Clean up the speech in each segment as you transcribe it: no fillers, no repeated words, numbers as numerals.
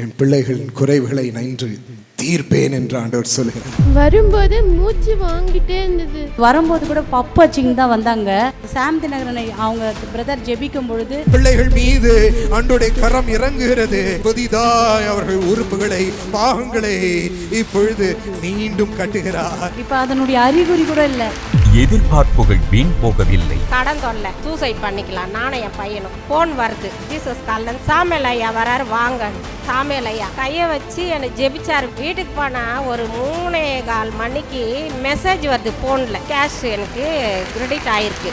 என் பிள்ளைகளின் குறைவுகளை நன்று தீர்ப்பேன் என்று ஆண்டவர் சொல்கிறார். வரும்போது மூச்சு வாங்கிட்டே இருந்தது. வரும்போது கூட பப்பாச்சிங் தான் வந்தாங்க. சாம் தினகரனை அவங்க பிரதர் ஜெபிக்கும் பொழுது பிள்ளைகள் மீது ஆண்டவருடைய கரம் இறங்குகிறது. புதிதாய் அவர்கள் உறுப்புகளை பாகங்களை இப்பொழுது மீண்டும் கட்டுகிறார். இப்ப அதனுடைய அறிகுறி கூட இல்லை. எதிர்பார்ப்புகள் வீண் போகவில்லை. கடன் தொல்லை, சூசைட் பண்ணிக்கலாம். நானும் என் பையனும் போன் வருது. ஜீசஸ் காலில் சாமியல் ஐயா வராரு, வாங்க. சாமியல் ஐயா கையை வச்சு என்னை ஜெபிச்சாரு. வீட்டுக்கு போனா ஒரு 3:15 மணிக்கு மெசேஜ் வருது போன்ல. கேஷ் எனக்கு கிரெடிட் ஆயிருக்கு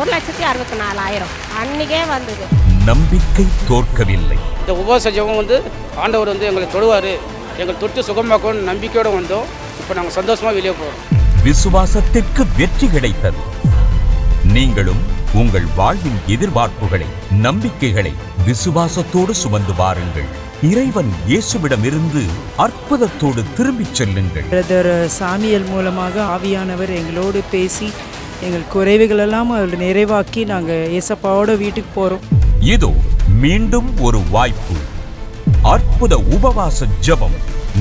1,64,000 அன்னைக்கே வந்தது. நம்பிக்கை தோற்கவில்லை. இந்த உபவாச ஜெபம் ஆண்டவர் எங்களை தொடுவார், எங்களை தொட்டு சுகமாக்கணும்னு நம்பிக்கையோடு வந்தோம். இப்போ நாங்கள் சந்தோஷமாக வெளியே போகிறோம். விசுவாசத்திற்கு வெற்றி கிடைத்தது. நீங்களும் உங்கள் வாழ்வின் எதிர்பார்ப்புகளை, நம்பிக்கைகளை விசுவாசத்தோடு சுமந்து வாருங்கள். இறைவன் இயேசுவிடமிருந்து அற்புதத்தோடு திரும்பிச் செல்லுங்கள். பிரதர் சாமியல் மூலமாக ஆவியானவர் எங்களோடு பேசி எங்கள் குறைவுகளெல்லாம் அவர்கள் நிறைவாக்கி நாங்கள் ஏசப்பாவோட வீட்டுக்கு போகிறோம். இதோ மீண்டும் ஒரு வாய்ப்பு. அற்புத உபவாச ஜெபம்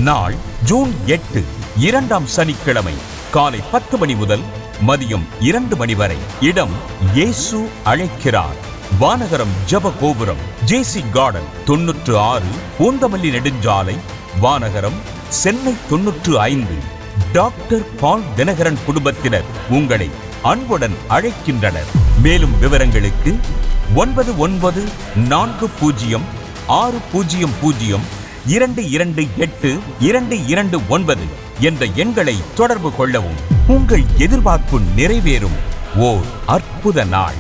நாள் ஜூன் 8 2ஆம் சனிக்கிழமை காலை 10 மணி முதல் மதியம் 2 மணி வரை. இடம் இயேசு அழைக்கிறார். வானகரம் ஜெப கோபுரம், ஜேசி கார்டன் 96 பூந்தமல்லி நெடுஞ்சாலை, வானகரம், சென்னை 95. டாக்டர் பால் தினகரன் குடும்பத்தினர் உங்களை அன்புடன் அழைக்கின்றனர். மேலும் விவரங்களுக்கு 99406002282229 என்ற எண்களை தொடர்பு கொள்ளவும். உங்கள் எதிர்பார்ப்பு நிறைவேறும் ஓர் அற்புத நாள்.